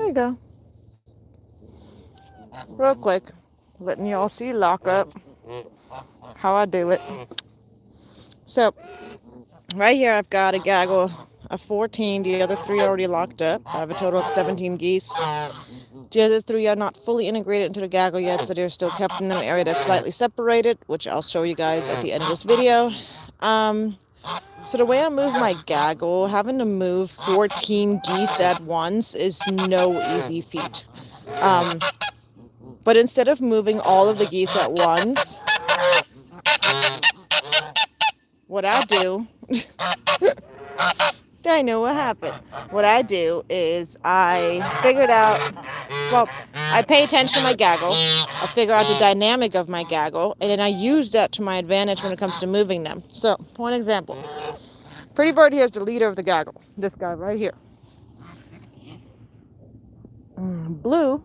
There you go. Real quick, letting y'all see lockup, how I do it. So, right here I've got a gaggle of 14. The other 3 already locked up. I have a total of 17 geese. The other 3 are not fully integrated into the gaggle yet, so they're still kept in an area that's slightly separated, which I'll show you guys at the end of this video. So the way I move my gaggle, having to move 14 geese at once is no easy feat. But instead of moving all of the geese at once, what I do, I know what happened. What I do is I figured out, well, I pay attention to my gaggle. I figure out the dynamic of my gaggle, and then I use that to my advantage when it comes to moving them. So, one example. Pretty Bird here is the leader of the gaggle. This guy right here. Blue.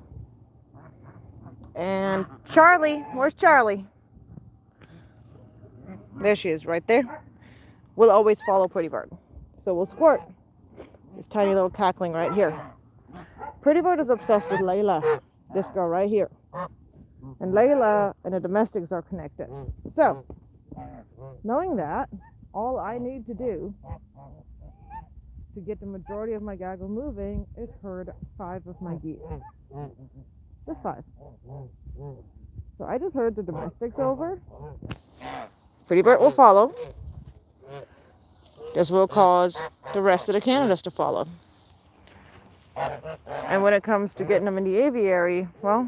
And Charlie. Where's Charlie? There she is, right there. We'll always follow Pretty Bird. So we'll squirt. This tiny little cackling right here. Pretty Bird is obsessed with Layla. This girl right here. And Layla and the domestics are connected. So, knowing that, all I need to do to get the majority of my gaggle moving is herd 5 of my geese. Just 5. So I just herd the domestics over. Pretty Bird will follow. This will cause the rest of the Canadas to follow. And when it comes to getting them in the aviary, well,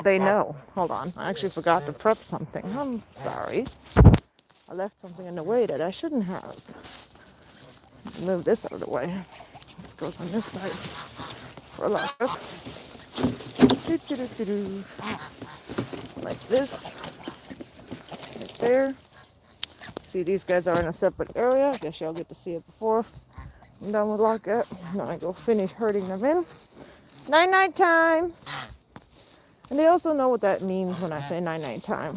they know. Hold on, I actually forgot to prep something. I'm sorry. I left something in the way that I shouldn't have. Move this out of the way. This goes on this side for a lockup. Like this. Right there. See, these guys are in a separate area. I guess y'all get to see it before I'm done with lockup. Now I go finish herding them in. Night-night time. And they also know what that means when I say night-night time.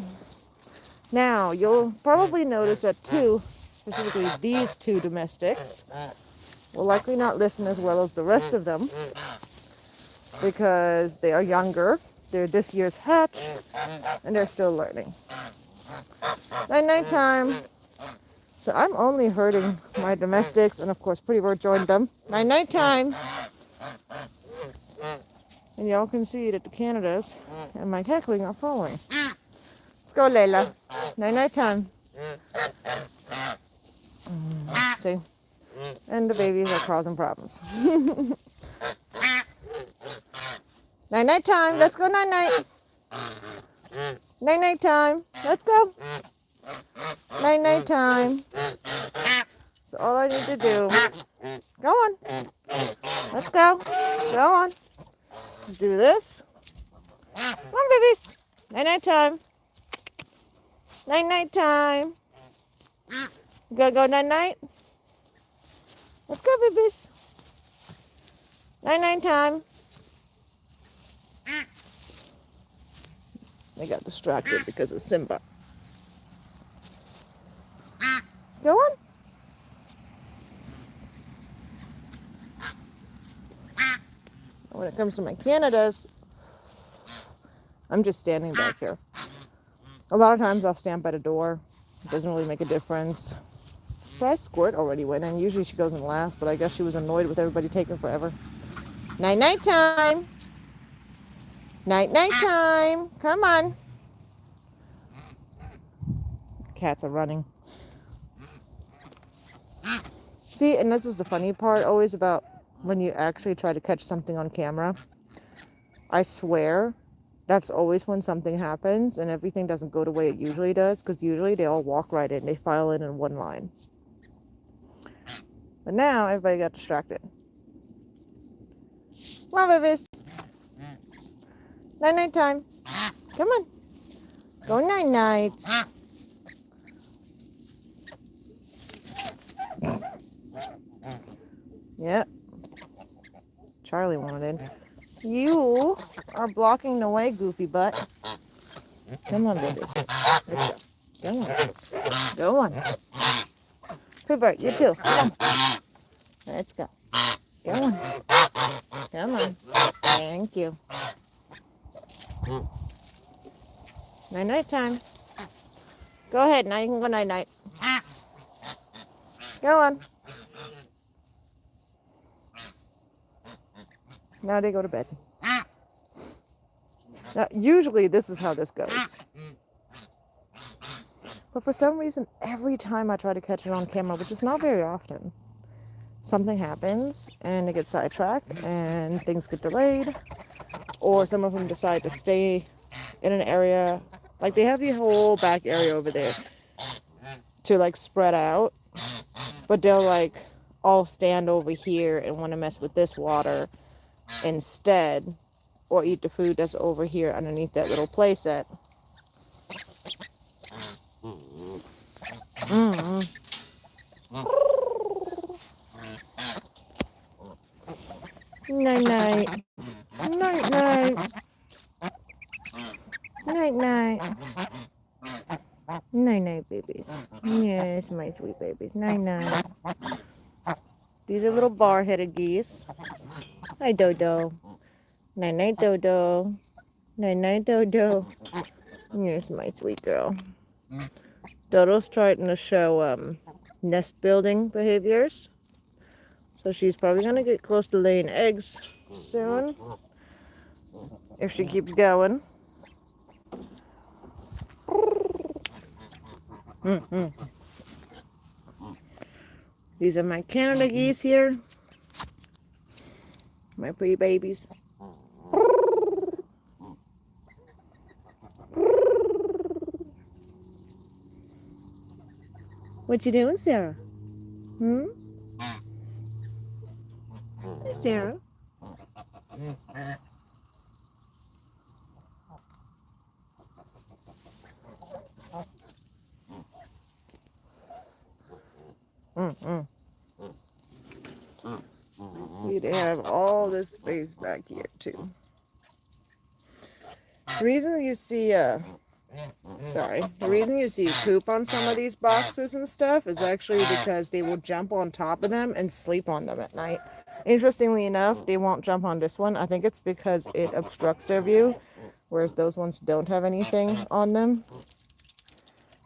Now, you'll probably notice that 2, specifically these 2 domestics, will likely not listen as well as the rest of them because they are younger. They're this year's hatch, and they're still learning. Night-night time. So I'm only herding my domestics, and of course Pretty Bird joined them. Night-night time. And y'all can see that the Canadas and my cackling are following. Let's go, Layla. Night-night time. See? And the babies are causing problems. Night-night time. Let's go night-night. Night-night time. Let's go. Night-night time. So all I need to do, go on. Let's go. Go on. Let's do this. Come on, babies. Night-night time. Night-night time. You gotta go night-night? Let's go, babies. Night-night time. They got distracted because of Simba. Go on. When it comes to my Canadas, I'm just standing back here. A lot of times I'll stand by the door. It doesn't really make a difference. Surprise, Squirt already went in. Usually she goes in last, but I guess she was annoyed with everybody taking forever. Night-night time. Night-night time. Come on. Cats are running. See, and this is the funny part always about when you actually try to catch something on camera. I swear, that's always when something happens and everything doesn't go the way it usually does, because usually they all walk right in. They file in one line. But now everybody got distracted. Come on, babies. Night-night time. Come on. Go night-nights. Yep. Charlie wanted in. You are blocking the way, goofy butt. Come on, babies. Let's go. Go on. Go on. Pretty Bird, you too. Come on. Let's go. Go on. Thank you. Night time. Go ahead. Now you can go night. Go on. Now they go to bed. Now, usually this is how this goes. But for some reason, every time I try to catch it on camera, which is not very often, something happens and it gets sidetracked and things get delayed. Or some of them decide to stay in an area. Like they have the whole back area over there to like spread out. But they'll like all stand over here and want to mess with this water instead. Or eat the food that's over here underneath that little play set. Mm-hmm. Night night. Night night. Night night. Night night, babies. Yes, my sweet babies. Night night. These are little bar-headed geese. Hi, Dodo. Night night, Dodo. Night night, Dodo. Yes, my sweet girl. Dodo's starting to show nest building behaviors. So she's probably going to get close to laying eggs soon. If she keeps going. Mm-hmm. These are my Canada geese here. My pretty babies. What you doing, Sarah? Hey, Sarah. They have all this space back here too. The reason you see poop on some of these boxes and stuff is actually because they will jump on top of them and sleep on them at night. Interestingly enough, they won't jump on this one. I think it's because it obstructs their view, whereas those ones don't have anything on them.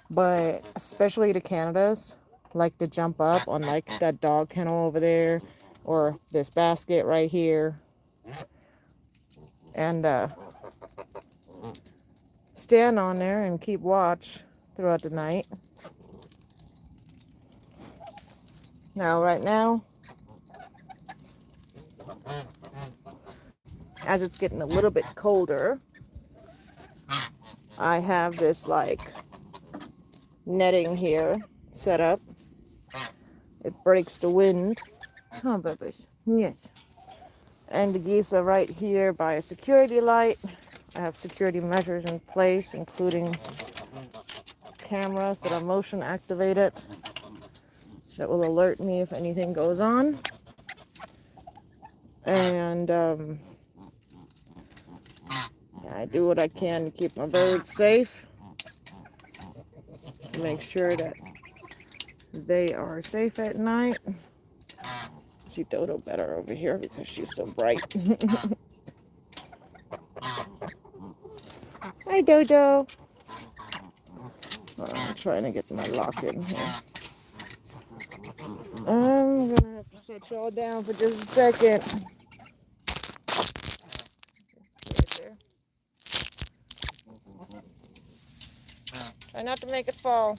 But especially the Canadas like to jump up on like that dog kennel over there or this basket right here and stand on there and keep watch throughout the night. Now, right now, as it's getting a little bit colder, I have this like netting here set up. It breaks the wind. Oh, babies. Yes. And the geese are right here by a security light. I have security measures in place, including cameras that are motion activated that will alert me if anything goes on. And I do what I can to keep my birds safe. Make sure that they are safe at night. See Dodo better over here because she's so bright. Hi, Dodo. I'm trying to get my lock in here. I'm going to have to set y'all down for just a second. Try not to make it fall.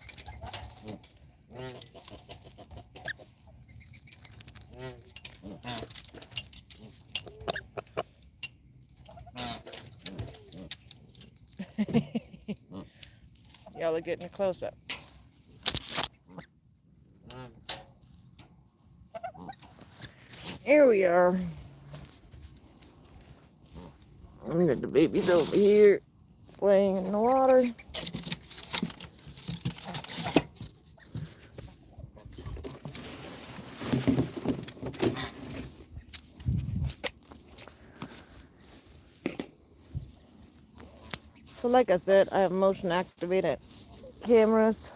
Y'all are getting a close-up. Here we are. I'm got the babies over here playing in the water. So like I said, I have motion activated cameras,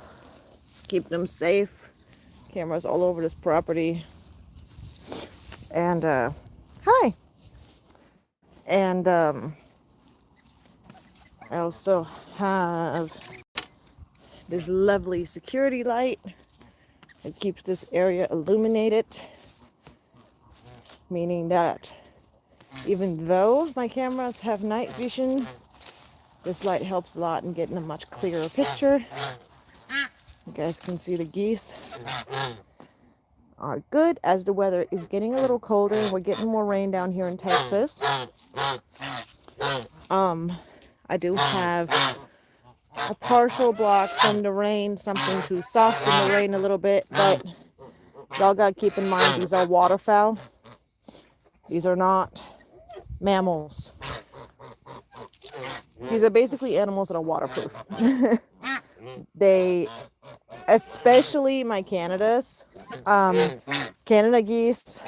keep them safe. Cameras all over this property. And hi. And I also have this lovely security light. It keeps this area illuminated, meaning that even though my cameras have night vision, this light helps a lot in getting a much clearer picture. You guys can see the geese are good as the weather is getting a little colder. We're getting more rain down here in Texas. I do have a partial block from the rain, something to soften the rain a little bit, but y'all gotta keep in mind these are waterfowl. These are not mammals. These are basically animals that are waterproof. They, especially my Canadas, Canada geese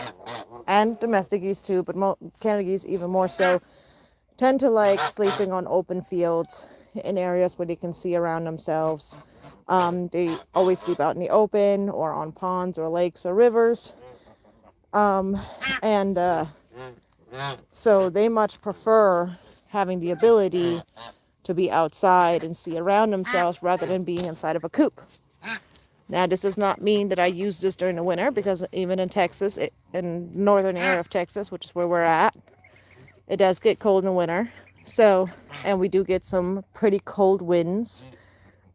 and domestic geese too, but Canada geese even more so, tend to like sleeping on open fields in areas where they can see around themselves. They always sleep out in the open or on ponds or lakes or rivers. So they much prefer having the ability to be outside and see around themselves rather than being inside of a coop. Now, this does not mean that I use this during the winter, because even in Texas, in northern area of Texas, which is where we're at, it does get cold in the winter. So, and we do get some pretty cold winds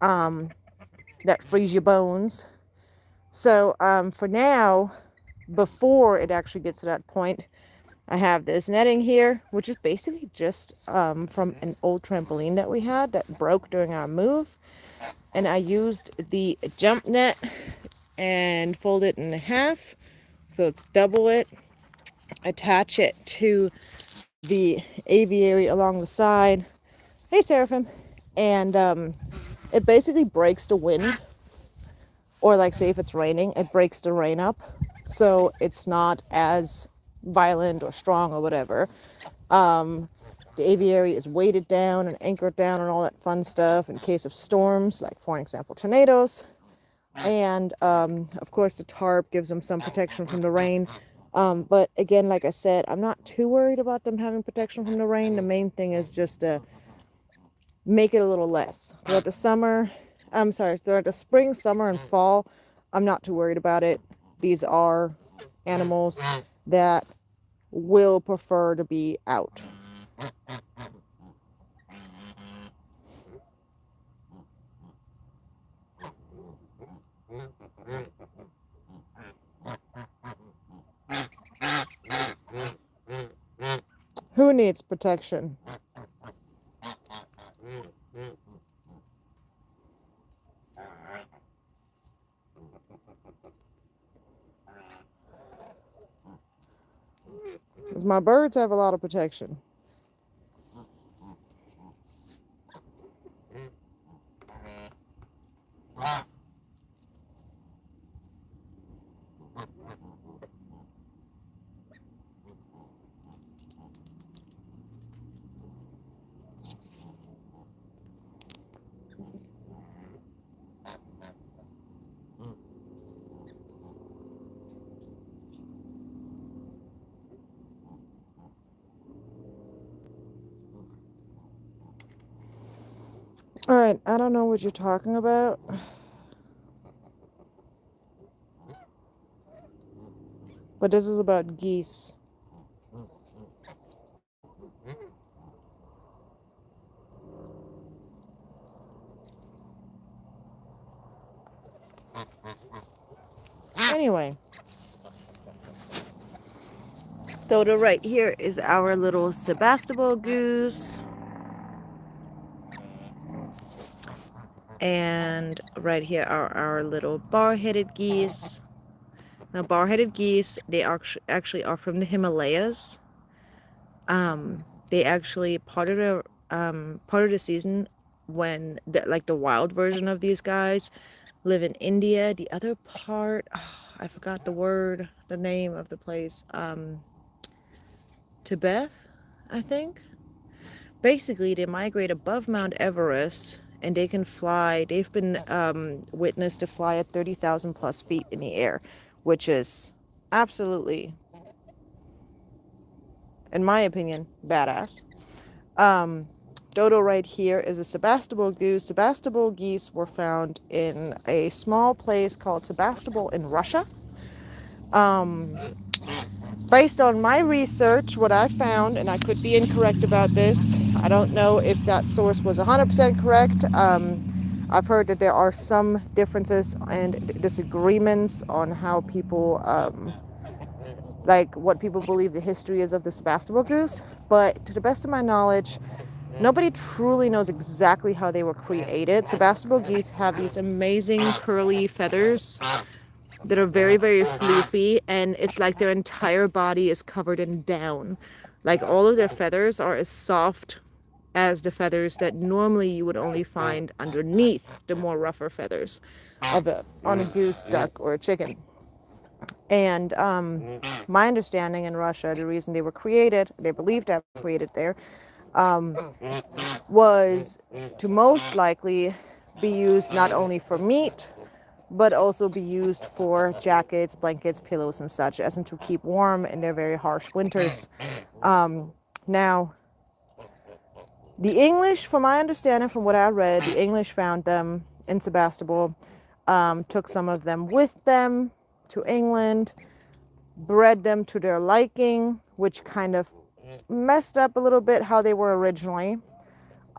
that freeze your bones. So for now, before it actually gets to that point, I have this netting here, which is basically just from an old trampoline that we had that broke during our move. And I used the jump net and fold it in half, so it's double it, attach it to the aviary along the side. Hey, Seraphim. And it basically breaks the wind, or like say if it's raining, it breaks the rain up, so it's not as violent or strong or whatever. The aviary is weighted down and anchored down and all that fun stuff in case of storms, like for example tornadoes. And of course the tarp gives them some protection from the rain. But again, like I said, I'm not too worried about them having protection from the rain. The main thing is just to make it a little less. Throughout the spring, summer, and fall, I'm not too worried about it. These are animals that will prefer to be out. Who needs protection? Because my birds have a lot of protection. All right, I don't know what you're talking about. But this is about geese. Anyway. So to right here is our little Sebastopol goose. And right here are our little bar-headed geese. Now, bar-headed geese, they actually are from the Himalayas. They actually part of the season when the wild version of these guys live in India. The other part, I forgot the name of the place. Tibet, I think. Basically, they migrate above Mount Everest. And they can fly. They've been witnessed to fly at 30,000 plus feet in the air, which is absolutely in my opinion, badass. Um, Dodo right here is a Sebastopol goose. Sebastopol geese were found in a small place called Sebastopol in Russia. Um, Based on my research, what I found, and I could be incorrect about this, I don't know if that source was 100% correct. I've heard that there are some differences and disagreements on how people, like what people believe the history is of the Sebastopol goose. But to the best of my knowledge, nobody truly knows exactly how they were created. Sebastopol geese have these amazing curly feathers that are very, very floofy, and it's like their entire body is covered in down. Like all of their feathers are as soft as the feathers that normally you would only find underneath the more rougher feathers of on a goose, duck, or a chicken. And my understanding in Russia, the reason they were created, they believed to have created there, was to most likely be used not only for meat, but also be used for jackets, blankets, pillows, and such, as in to keep warm in their very harsh winters. Now, the English, from my understanding, from what I read, the English found them in Sebastopol, took some of them with them to England, bred them to their liking, which kind of messed up a little bit how they were originally.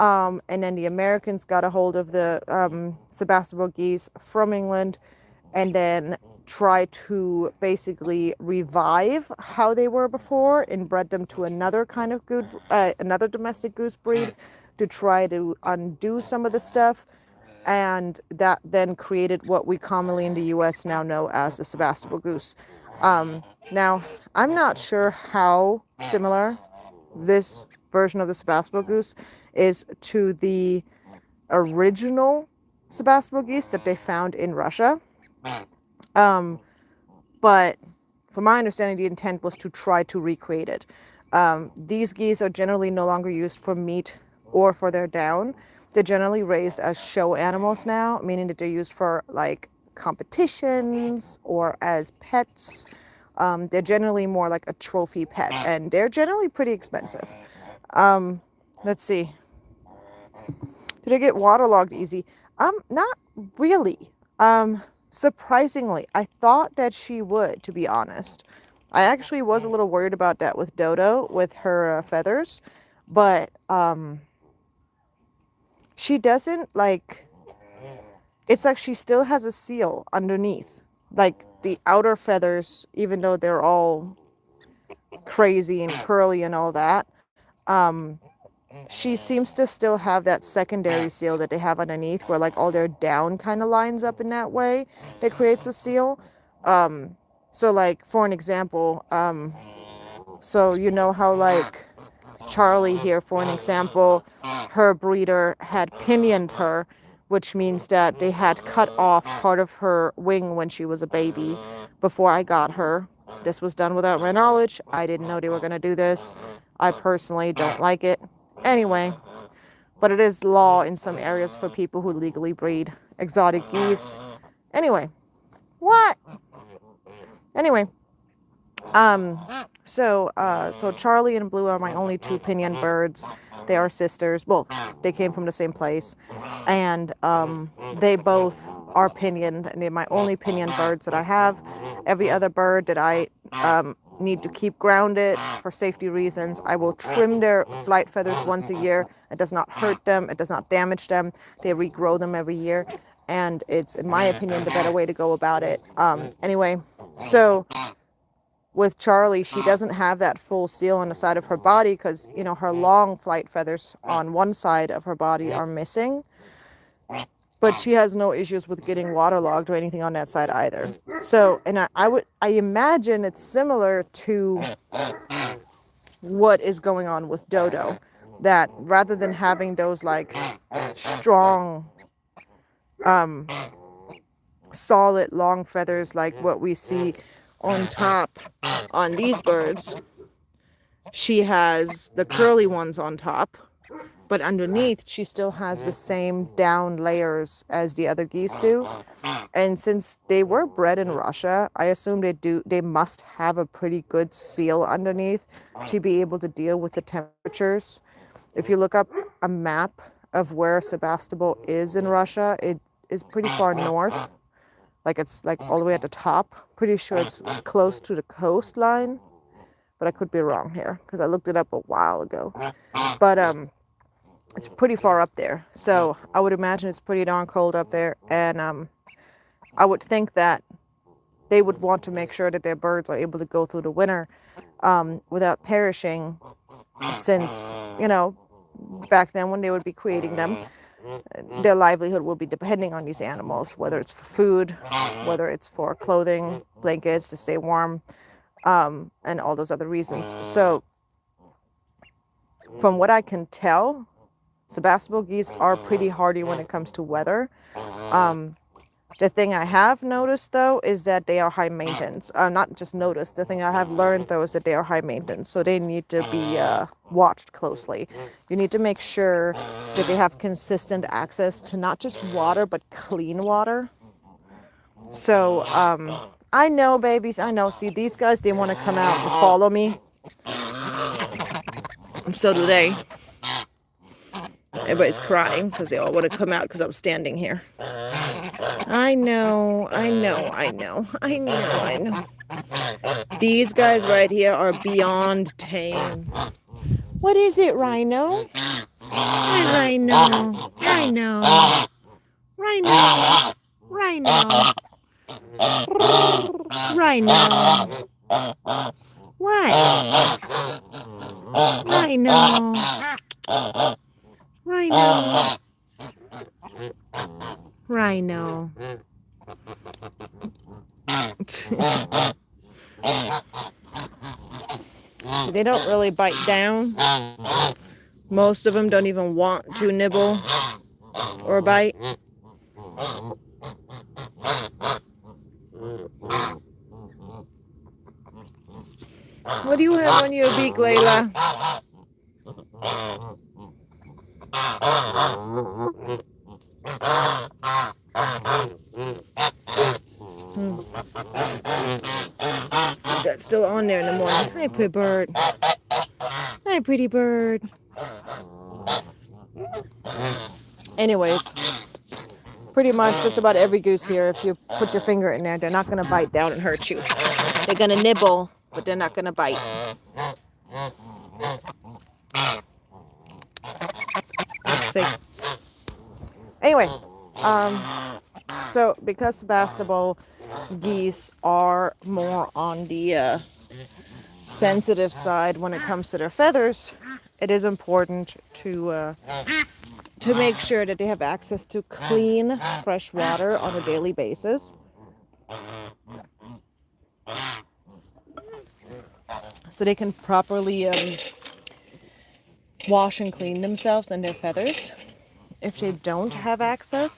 And then the Americans got a hold of the Sebastopol geese from England and then try to basically revive how they were before and bred them to another kind of another domestic goose breed to try to undo some of the stuff. And that then created what we commonly in the US now know as the Sebastopol goose. Now, I'm not sure how similar this version of the Sebastopol goose is to the original Sebastopol geese that they found in Russia. But from my understanding, the intent was to try to recreate it. These geese are generally no longer used for meat or for their down. They're generally raised as show animals now, meaning that they're used for like competitions or as pets. They're generally more like a trophy pet, and they're generally pretty expensive. Let's see. Did I get waterlogged easy? Not really. Surprisingly, I thought that she would, to be honest. I actually was a little worried about that with Dodo, with her feathers, but she doesn't like. It's like she still has a seal underneath, like the outer feathers, even though they're all crazy and curly and all that. She seems to still have that secondary seal that they have underneath where like all their down kind of lines up in that way that creates a seal. So like for an example, so you know how like Charlie here, for an example, her breeder had pinioned her, which means that they had cut off part of her wing when she was a baby before I got her. This was done without my knowledge. I didn't know they were going to do this. I personally don't like it. Anyway, but it is law in some areas for people who legally breed exotic geese. Anyway, what? Anyway, so Charlie and Blue are my only two pinion birds. They are sisters. Well, they came from the same place, and they both are pinioned, and they're my only pinion birds that I have. Every other bird that I need to keep grounded for safety reasons, I will trim their flight feathers once a year. It does not hurt them. It does not damage them. They regrow them every year, and it's, in my opinion, the better way to go about it. Anyway, so with Charlie, she doesn't have that full seal on the side of her body because, you know, her long flight feathers on one side of her body are missing. But she has no issues with getting waterlogged or anything on that side either. So, and I imagine it's similar to what is going on with Dodo. That rather than having those like strong, solid long feathers like what we see on top on these birds, she has the curly ones on top, but underneath she still has the same down layers as the other geese do. And since they were bred in Russia, I assume they must have a pretty good seal underneath to be able to deal with the temperatures. If you look up a map of where Sebastopol is in Russia, it is pretty far north. Like it's like all the way at the top. Pretty sure it's close to the coastline, but I could be wrong here because I looked it up a while ago. But it's pretty far up there, so I would imagine it's pretty darn cold up there, and I would think that they would want to make sure that their birds are able to go through the winter without perishing, since, you know, back then when they would be creating them, their livelihood will be depending on these animals, whether it's for food, whether it's for clothing, blankets to stay warm, and all those other reasons. So from what I can tell, Sebastopol geese are pretty hardy when it comes to weather. The thing I have noticed, though, is that they are high maintenance. Not just noticed. The thing I have learned, though, is that they are high maintenance. So they need to be watched closely. You need to make sure that they have consistent access to not just water, but clean water. So I know, babies. I know. See, these guys, they want to come out and follow me. And so do they. Everybody's crying because they all want to come out because I'm standing here. I know. These guys right here are beyond tame. What is it, Rhino? Hi, Rhino. Rhino. What? Rhino. They don't really bite down. Most of them don't even want to nibble or bite. What do you have on your beak, Layla? See, that's still on there in the morning. Hi, pretty bird. Hi, pretty bird. Anyways, pretty much just about every goose here, if you put your finger in there, they're not going to bite down and hurt you. They're going to nibble, but they're not going to bite. See? Anyway, so because Sebastopol geese are more on the sensitive side when it comes to their feathers, it is important to make sure that they have access to clean, fresh water on a daily basis. So they can properly wash and clean themselves and their feathers. If they don't have access,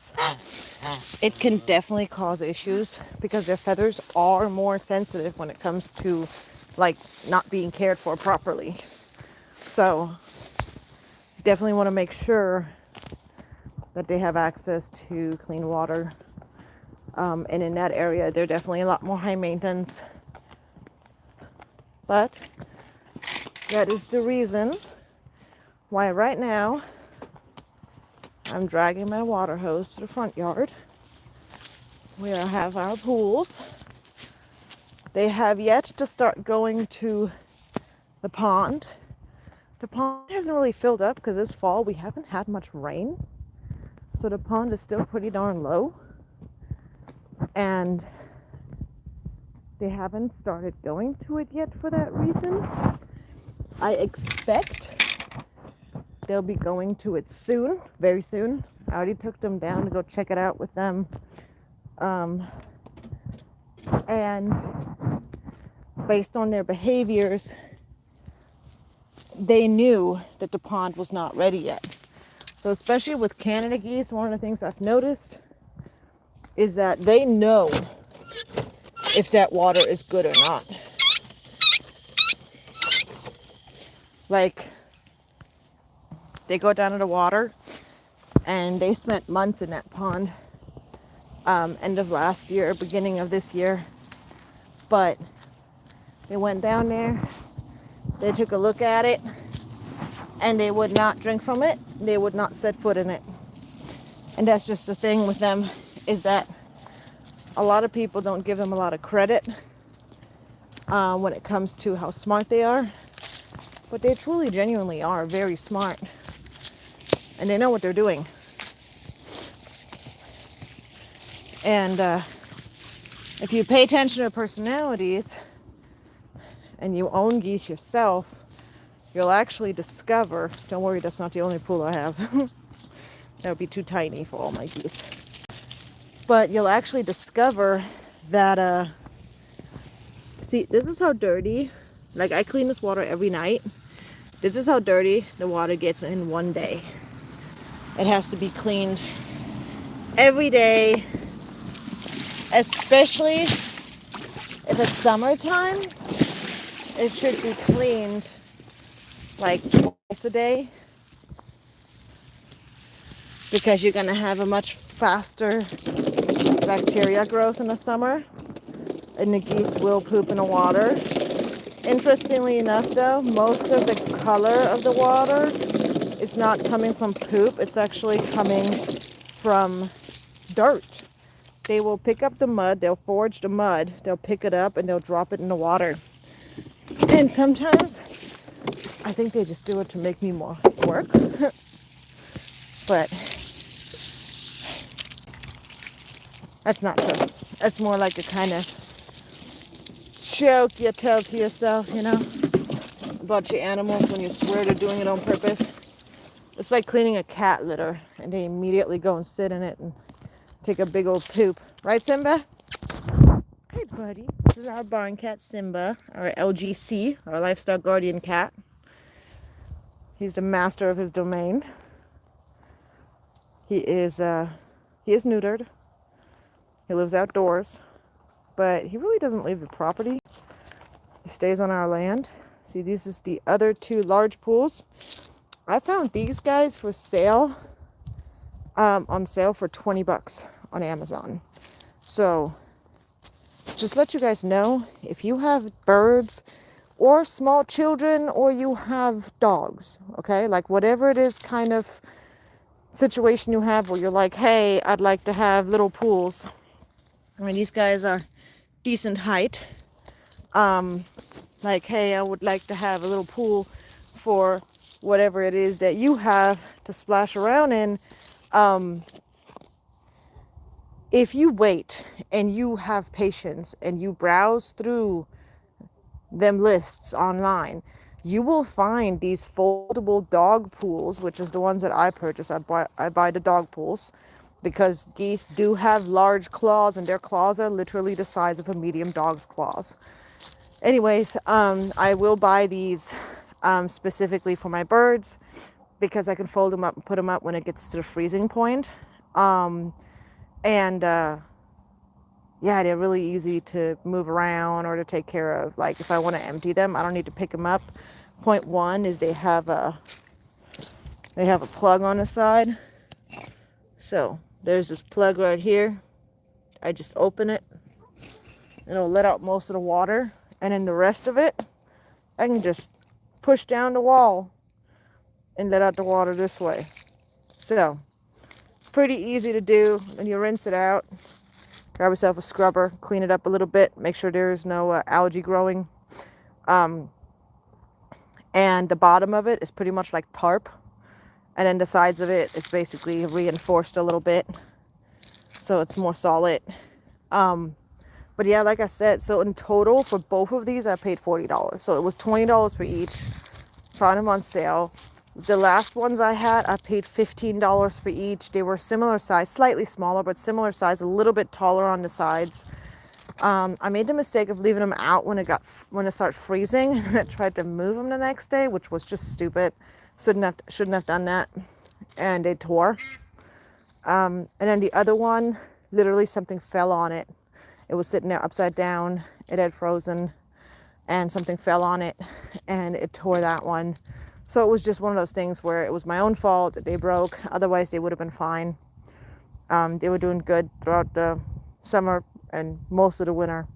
it can definitely cause issues because their feathers are more sensitive when it comes to, like, not being cared for properly. So definitely want to make sure that they have access to clean water. And in that area, they're definitely a lot more high maintenance. But that is the reason why right now I'm dragging my water hose to the front yard where I have our pools. They have yet to start going to the pond. The pond hasn't really filled up because this fall we haven't had much rain. So the pond is still pretty darn low. And they haven't started going to it yet for that reason. I expect they'll be going to it soon, very soon. I already took them down to go check it out with them. And based on their behaviors, they knew that the pond was not ready yet. So especially with Canada geese, one of the things I've noticed is that they know if that water is good or not. Like, They go down to the water, and they spent months in that pond, end of last year, beginning of this year. But they went down there, they took a look at it, and they would not drink from it. They would not set foot in it. And that's just the thing with them, is that a lot of people don't give them a lot of credit when it comes to how smart they are. But they truly, genuinely are very smart. And they know what they're doing. And if you pay attention to personalities and you own geese yourself, you'll actually discover, don't worry, that's not the only pool I have. That would be too tiny for all my geese. But you'll actually discover that, see, this is how dirty, like I clean this water every night. This is how dirty the water gets in one day. It has to be cleaned every day, especially if it's summertime. It should be cleaned like twice a day, because you're going to have a much faster bacteria growth in the summer, and the geese will poop in the water. Interestingly enough though, most of the color of the water is not coming from poop, it's actually coming from dirt. They will pick up the mud, they'll forage the mud, they'll pick it up and they'll drop it in the water. And sometimes I think they just do it to make me more work. But that's not so. That's more like a kind of joke you tell to yourself, you know, about your animals when you swear they're doing it on purpose. It's like cleaning a cat litter and they immediately go and sit in it and take a big old poop. Right, Simba? Hey, buddy. This is our barn cat, Simba, our LGC, our livestock guardian cat. He's the master of his domain. He is neutered. He lives outdoors, but he really doesn't leave the property. He stays on our land. See, these is the other two large pools. I found these guys for sale, on sale for 20 bucks on Amazon. So just let you guys know, if you have birds or small children or you have dogs, okay, like whatever it is kind of situation you have where you're like, hey, I'd like to have little pools. I mean, these guys are decent height. Like, hey, I would like to have a little pool for whatever it is that you have to splash around in. If you wait and you have patience and you browse through them lists online, you will find these foldable dog pools, which is the ones that I purchase. I buy the dog pools because geese do have large claws, and their claws are literally the size of a medium dog's claws. Anyways, I will buy these specifically for my birds because I can fold them up and put them up when it gets to the freezing point. Yeah, they're really easy to move around or to take care of. Like if I want to empty them, I don't need to pick them up. Point one is they have a plug on the side. So there's this plug right here. I just open it. It'll let out most of the water. And then the rest of it, I can just push down the wall and let out the water this way. So pretty easy to do. And you rinse it out. Grab yourself a scrubber, clean it up a little bit, make sure there is no algae growing. And the bottom of it is pretty much like tarp. And then the sides of it is basically reinforced a little bit, so it's more solid. But yeah, like I said, so in total for both of these, I paid $40. So it was $20 for each. Found them on sale. The last ones I had, I paid $15 for each. They were similar size, slightly smaller, but similar size, a little bit taller on the sides. I made the mistake of leaving them out when it started freezing, and I tried to move them the next day, which was just stupid. Shouldn't have done that, and they tore. And then the other one, literally something fell on it. It was sitting there upside down. It had frozen, and something fell on it, and it tore that one. So it was just one of those things where it was my own fault that they broke. Otherwise, they would have been fine. They were doing good throughout the summer and most of the winter.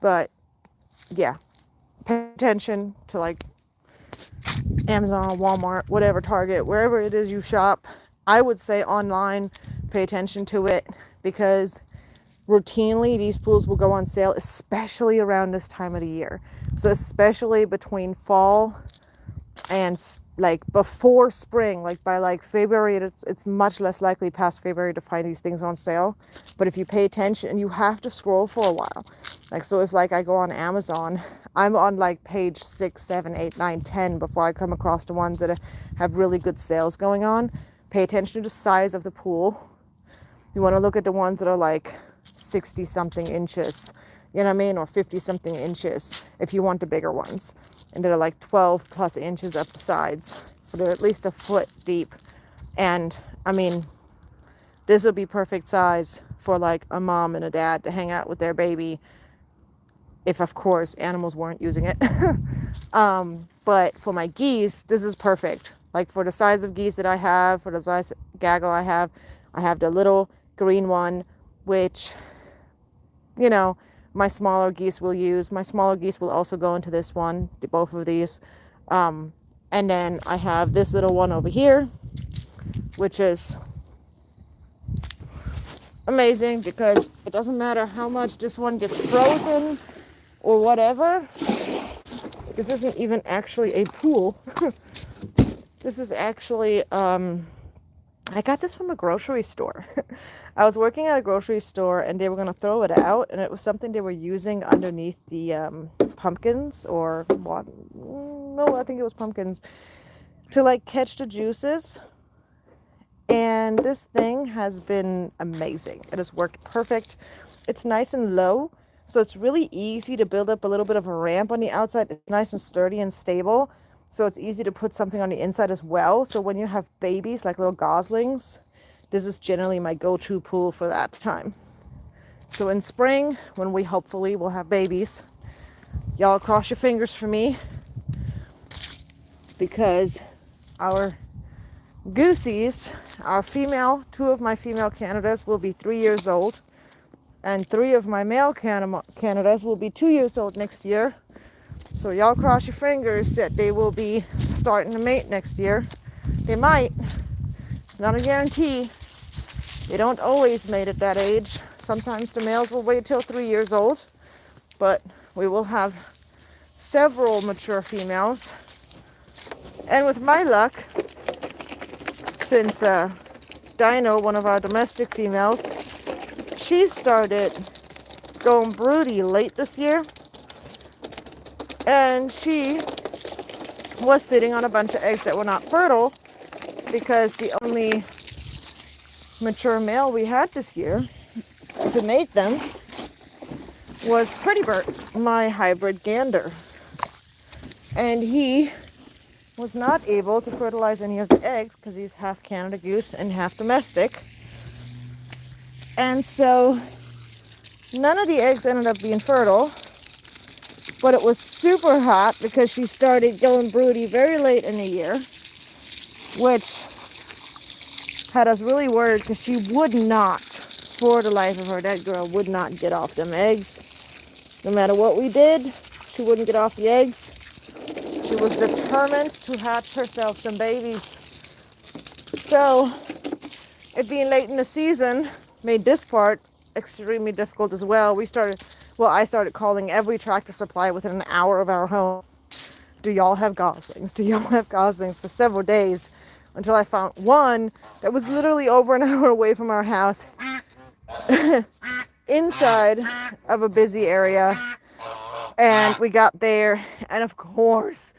But yeah, pay attention to like Amazon, Walmart, whatever, Target, wherever it is you shop. I would say online, pay attention to it, because routinely these pools will go on sale, especially around this time of the year. So especially between fall and like before spring, like by like February, it's much less likely past February to find these things on sale. But if you pay attention, and you have to scroll for a while, like, so if like I go on Amazon, I'm on like page 6, 7, 8, 9, 10 before I come across the ones that have really good sales going on. Pay attention to the size of the pool. You want to look at the ones that are like 60 something inches, you know what I mean, or 50 something inches if you want the bigger ones. And they're like 12 plus inches up the sides. So they're at least a foot deep. And I mean, this would be perfect size for like a mom and a dad to hang out with their baby, if of course animals weren't using it. But for my geese, this is perfect. Like for the size of geese that I have, for the size gaggle I have the little green one, which, you know, my smaller geese will use. My smaller geese will also go into this one, both of these. And then I have this little one over here, which is amazing because it doesn't matter how much this one gets frozen or whatever. This isn't even actually a pool. This is actually, I got this from a grocery store. I was working at a grocery store and they were going to throw it out, and it was something they were using underneath the pumpkins, or what? No, I think it was pumpkins, to like catch the juices. And this thing has been amazing. It has worked perfect. It's nice and low, so it's really easy to build up a little bit of a ramp on the outside. It's nice and sturdy and stable, so it's easy to put something on the inside as well. So when you have babies, like little goslings, this is generally my go-to pool for that time. So in spring, when we hopefully will have babies, y'all cross your fingers for me, because our goosies, our female, 2 of my female Canadas will be 3 years old, and 3 of my male Canadas will be 2 years old next year. So y'all cross your fingers that they will be starting to mate next year. They might. It's not a guarantee. They don't always mate at that age. Sometimes the males will wait till 3 years old, but we will have several mature females. And with my luck, since Dino, one of our domestic females, she started going broody late this year, and she was sitting on a bunch of eggs that were not fertile, because the only mature male we had this year to mate them was Pretty Bird, my hybrid gander. And he was not able to fertilize any of the eggs because he's half Canada goose and half domestic. And so none of the eggs ended up being fertile, but it was super hot because she started going broody very late in the year, which had us really worried because she would not, for the life of her, that girl would not get off them eggs. No matter what we did, she wouldn't get off the eggs. She was determined to hatch herself some babies. So it being late in the season made this part extremely difficult as well. I started calling every Tractor Supply within an hour of our home. Do y'all have goslings? Do y'all have goslings? For several days, until I found one that was literally over an hour away from our house, inside of a busy area. And we got there, and of course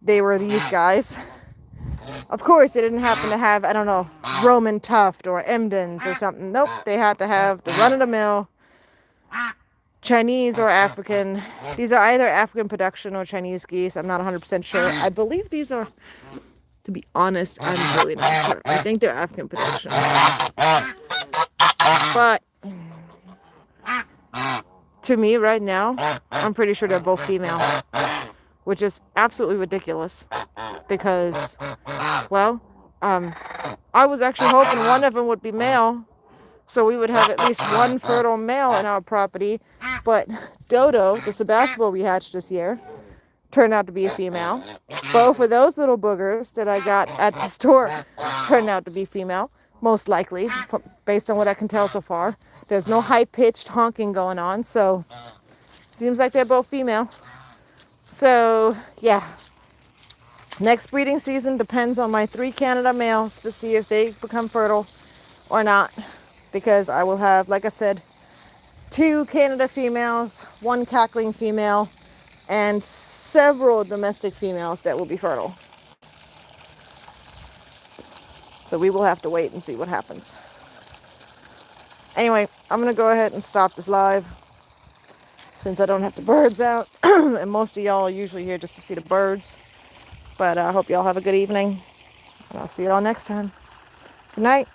they were these guys. Of course they didn't happen to have, I don't know, Roman Tuft or Emdens or something. Nope, they had to have the run-of-the-mill Chinese or African. These are either African production or Chinese geese. I'm not 100% sure. I believe these are, to be honest, I'm really not sure. I think they're African production. But To me right now, I'm pretty sure they're both female, which is absolutely ridiculous because, well, I was actually hoping one of them would be male, so we would have at least one fertile male in our property, but Dodo, the Sebastopol we hatched this year, turned out to be a female. Both of those little boogers that I got at the store turned out to be female, most likely, based on what I can tell so far. There's no high-pitched honking going on, so seems like they're both female. So, yeah. Next breeding season depends on my 3 Canada males to see if they become fertile or not. Because I will have, like I said, 2 Canada females, 1 cackling female, and several domestic females that will be fertile. So we will have to wait and see what happens. Anyway, I'm going to go ahead and stop this live since I don't have the birds out. And most of y'all are usually here just to see the birds. But I hope y'all have a good evening. And I'll see y'all next time. Good night.